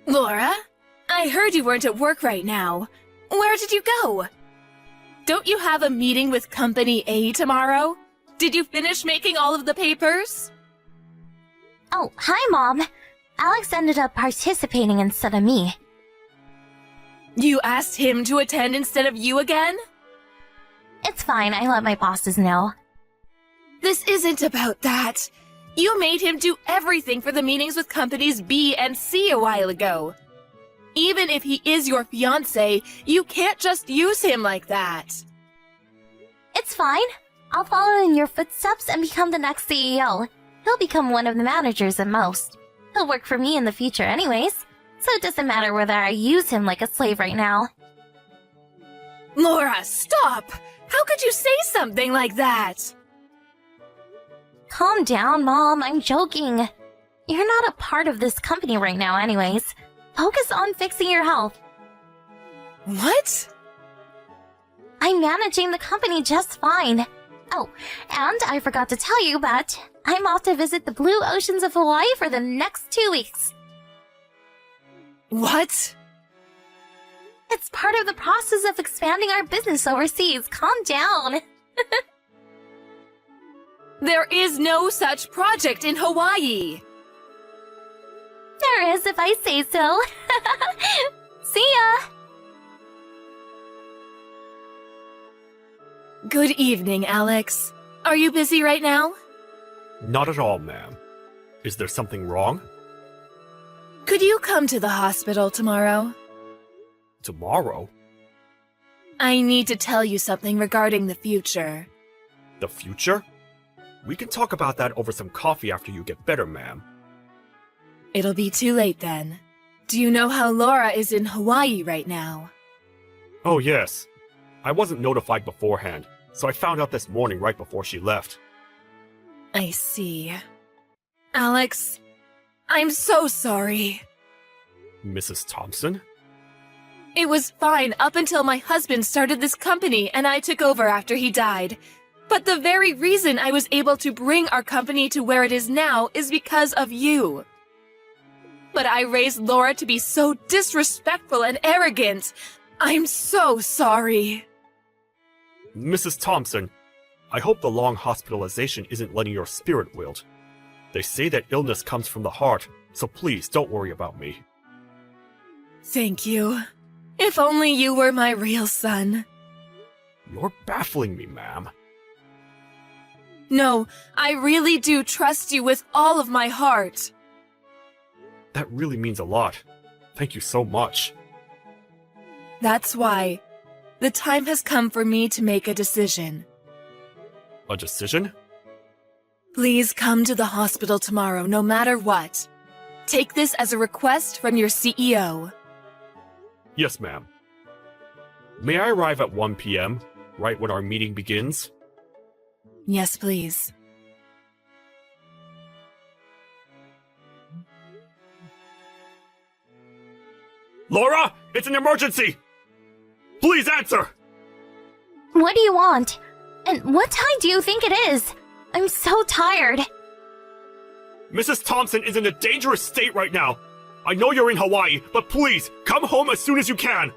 Laura, I heard you weren't at work right now. Where did you go? Don't you have a meeting with Company A tomorrow? Did you finish making all of the papers? Oh, hi, Mom. Alex ended up participating instead of me. You asked him to attend instead of you again? It's fine, I let my bosses know. This isn't about that. You made him do everything for the meetings with companies B and C a while ago. Even if he is your fiancé, you can't just use him like that. It's fine. I'll follow in your footsteps and become the next CEO. He'll become one of the managers at most. He'll work for me in the future anyways, so it doesn't matter whether I use him like a slave right now. Laura, stop! How could you say something like that? Calm down, Mom. I'm joking. You're not a part of this company right now anyways. Focus on fixing your health. What? I'm managing the company just fine. Oh, and I forgot to tell you, but I'm off to visit the blue oceans of Hawaii for the next 2 weeks. What? It's part of the process of expanding our business overseas. Calm down. There is no such project in Hawaii. There is if I say so. See ya! Good evening, Alex. Are you busy right now? Not at all, ma'am. Is there something wrong? Could you come to the hospital tomorrow? Tomorrow? I need to tell you something regarding the future. The future? We can talk about that over some coffee after you get better, ma'am. It'll be too late then. Do you know how Laura is in Hawaii right now? Oh, yes. I wasn't notified beforehand, so I found out this morning right before she left. I see. Alex, I'm so sorry. Mrs. Thompson? It was fine up until my husband started this company and I took over after he died. But the very reason I was able to bring our company to where it is now is because of you. But I raised Laura to be so disrespectful and arrogant. I'm so sorry. Mrs. Thompson, I hope the long hospitalization isn't letting your spirit wilt. They say that illness comes from the heart, so please don't worry about me. Thank you. If only you were my real son. You're baffling me, ma'am. No, I really do trust you with all of my heart. That really means a lot. Thank you so much. That's why. The time has come for me to make a decision. A decision? Please come to the hospital tomorrow, no matter what. Take this as a request from your CEO. Yes, ma'am. May I arrive at 1 p.m., right when our meeting begins? Yes, please. Laura, it's an emergency! Please answer! What do you want? And what time do you think it is? I'm so tired. Mrs. Thompson is in a dangerous state right now. I know you're in Hawaii, but please, come home as soon as you can.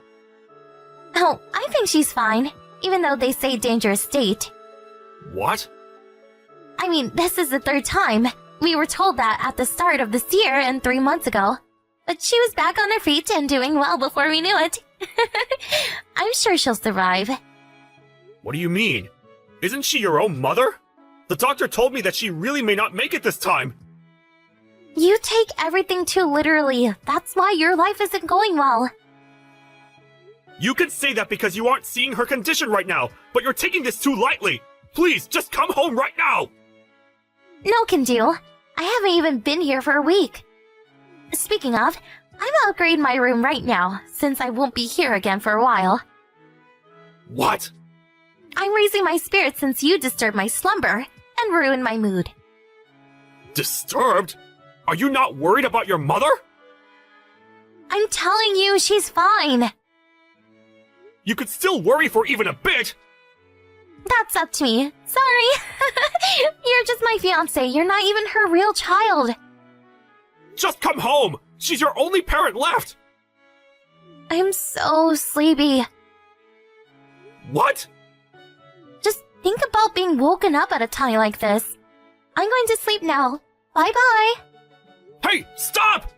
Oh, I think she's fine, even though they say dangerous state. What? I mean, this is the third time. We were told that at the start of this year and 3 months ago. But she was back on her feet and doing well before we knew it. I'm sure she'll survive. What do you mean? Isn't she your own mother? The doctor told me that she really may not make it this time. You take everything too literally. That's why your life isn't going well. You can say that because you aren't seeing her condition right now, but you're taking this too lightly. Please, just come home right now! No can do. I haven't even been here for a week. Speaking of, I'm upgrading my room right now, since I won't be here again for a while. What? I'm raising my spirits since you disturbed my slumber and ruined my mood. Disturbed? Are you not worried about your mother? I'm telling you, she's fine. You could still worry for even a bit! That's up to me. Sorry. You're just my fiancé. You're not even her real child. Just come home! She's your only parent left! I'm so sleepy. What? Just think about being woken up at a time like this. I'm going to sleep now. Bye-bye. Hey, stop!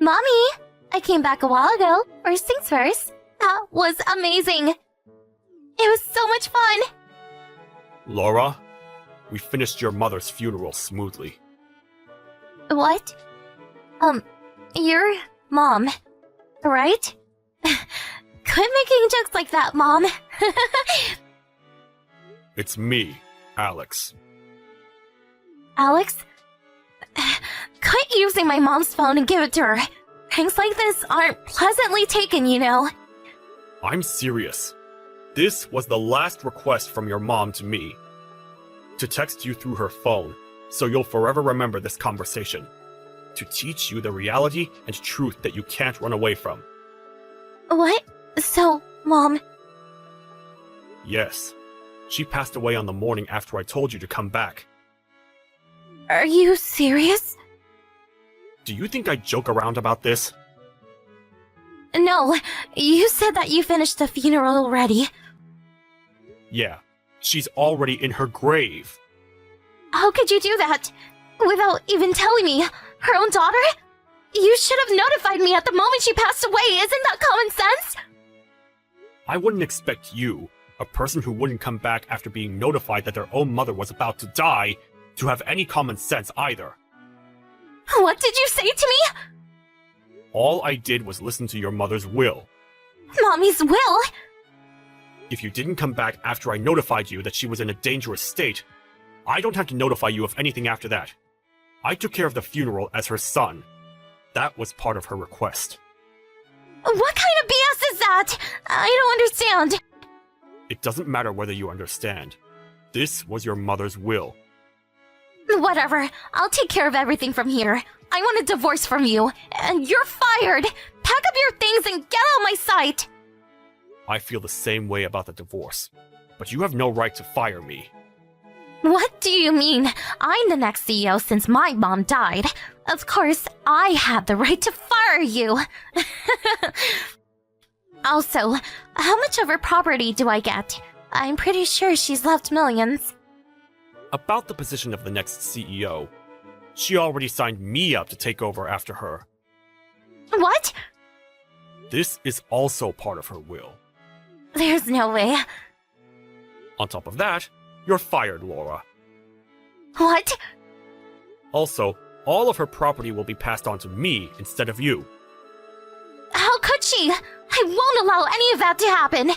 Mommy, I came back a while ago. First things first. That was amazing. It was so much fun. Laura, we finished your mother's funeral smoothly. What? Your mom, right? Quit making jokes like that, Mom. It's me, Alex. Alex? Quit using my mom's phone and give it to her. Things like this aren't pleasantly taken, you know. I'm serious. This was the last request from your mom to me. To text you through her phone, so you'll forever remember this conversation. To teach you the reality and truth that you can't run away from. What? So, Mom... Yes. She passed away on the morning after I told you to come back. Are you serious? Do you think I joke around about this? No, you said that you finished the funeral already. Yeah, she's already in her grave. How could you do that? Without even telling me? Her own daughter? You should have notified me at the moment she passed away. Isn't that common sense? I wouldn't expect you, a person who wouldn't come back after being notified that their own mother was about to die, to have any common sense either. What did you say to me? All I did was listen to your mother's will. Mommy's will? If you didn't come back after I notified you that she was in a dangerous state, I don't have to notify you of anything after that. I took care of the funeral as her son. That was part of her request. What kind of BS is that? I don't understand. It doesn't matter whether you understand. This was your mother's will. Whatever. I'll take care of everything from here. I want a divorce from you, and you're fired! Pack up your things and get out of my sight! I feel the same way about the divorce, but you have no right to fire me. What do you mean? I'm the next CEO since my mom died. Of course, I have the right to fire you. Also, how much of her property do I get? I'm pretty sure she's left millions. About the position of the next CEO, she already signed me up to take over after her. What? This is also part of her will. There's no way. On top of that, you're fired, Laura. What? Also, all of her property will be passed on to me instead of you. How could she? I won't allow any of that to happen.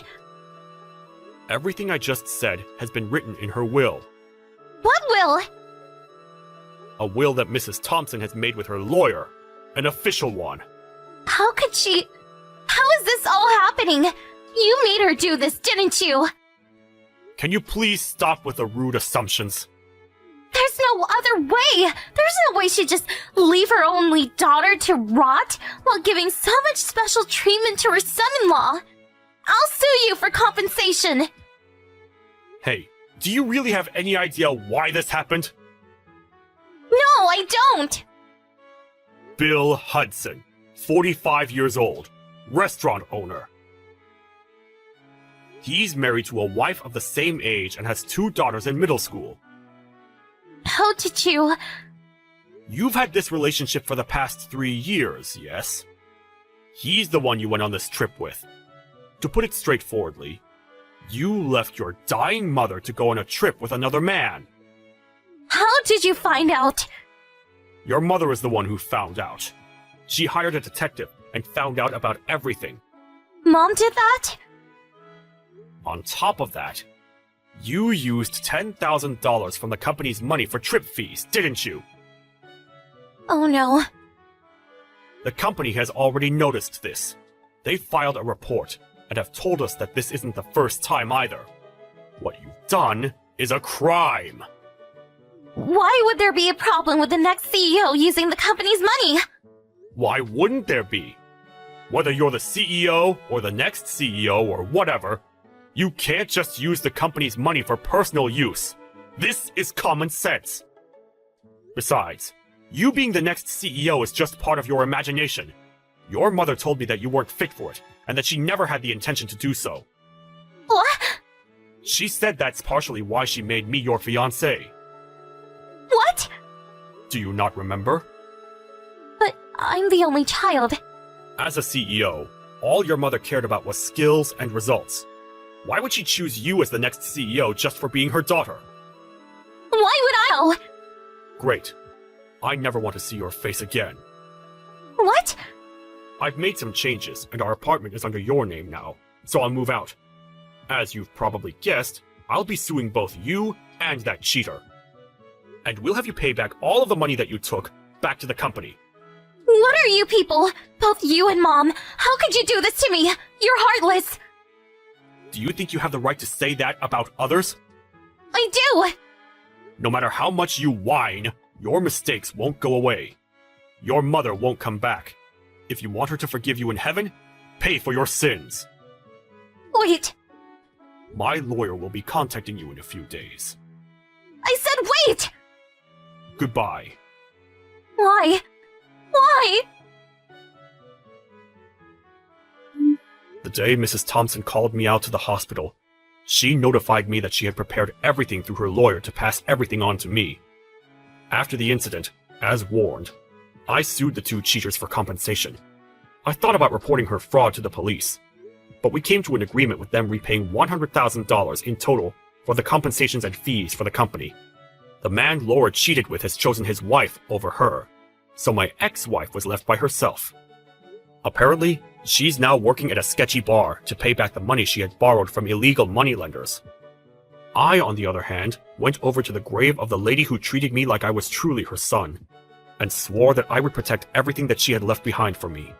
Everything I just said has been written in her will. What will? A will that Mrs. Thompson has made with her lawyer. An official one. How could she... How is this all happening? You made her do this, didn't you? Can you please stop with the rude assumptions? There's no other way! There's no way she'd just leave her only daughter to rot while giving so much special treatment to her son-in-law. I'll sue you for compensation. Hey, do you really have any idea why this happened? No, I don't! Bill Hudson, 45 years old, restaurant owner. He's married to a wife of the same age and has 2 daughters in middle school. How did you... You've had this relationship for the past 3 years, yes? He's the one you went on this trip with. To put it straightforwardly, you left your dying mother to go on a trip with another man. How did you find out? Your mother is the one who found out. She hired a detective and found out about everything. Mom did that? On top of that, you used $10,000 from the company's money for trip fees, didn't you? Oh no. The company has already noticed this. They filed a report and have told us that this isn't the first time either. What you've done is a crime. Why would there be a problem with the next CEO using the company's money? Why wouldn't there be? Whether you're the CEO or the next CEO or whatever, you can't just use the company's money for personal use. This is common sense. Besides, you being the next CEO is just part of your imagination. Your mother told me that you weren't fit for it, and that she never had the intention to do so. What? She said that's partially why she made me your fiancé. What? Do you not remember? But I'm the only child. As a CEO, all your mother cared about was skills and results. Why would she choose you as the next CEO just for being her daughter? Why would I know? Great. I never want to see your face again. What? I've made some changes, and our apartment is under your name now, so I'll move out. As you've probably guessed, I'll be suing both you and that cheater. And we'll have you pay back all of the money that you took back to the company. What are you people? Both you and Mom. How could you do this to me? You're heartless. Do you think you have the right to say that about others? I do. No matter how much you whine, your mistakes won't go away. Your mother won't come back. If you want her to forgive you in heaven, pay for your sins. Wait. My lawyer will be contacting you in a few days. I said wait! Goodbye. Why? Why? The day Mrs. Thompson called me out to the hospital, she notified me that she had prepared everything through her lawyer to pass everything on to me. After the incident, as warned, I sued the two cheaters for compensation. I thought about reporting her fraud to the police, but we came to an agreement with them repaying $100,000 in total for the compensations and fees for the company. The man Laura cheated with has chosen his wife over her, so my ex-wife was left by herself. Apparently, she's now working at a sketchy bar to pay back the money she had borrowed from illegal moneylenders. I, on the other hand, went over to the grave of the lady who treated me like I was truly her son, and swore that I would protect everything that she had left behind for me.